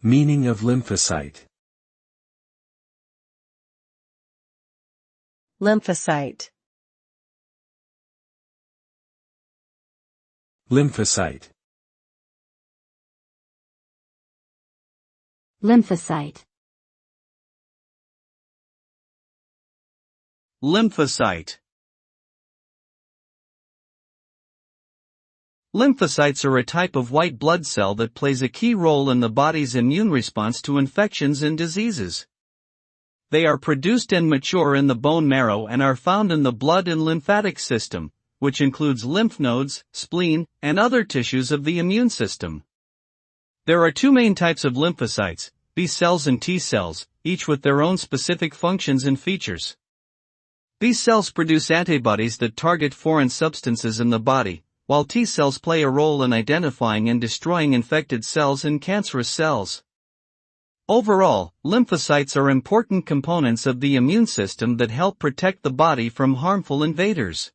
Meaning of lymphocyte. Lymphocyte. Lymphocyte. Lymphocyte. Lymphocyte. Lymphocytes are a type of white blood cell that plays a key role in the body's immune response to infections and diseases. They are produced and mature in the bone marrow and are found in the blood and lymphatic system, which includes lymph nodes, spleen, and other tissues of the immune system. There are two main types of lymphocytes, B cells and T cells, each with their own specific functions and features. B cells produce antibodies that target foreign substances in the body, while T cells play a role in identifying and destroying infected cells and cancerous cells. Overall, lymphocytes are important components of the immune system that help protect the body from harmful invaders.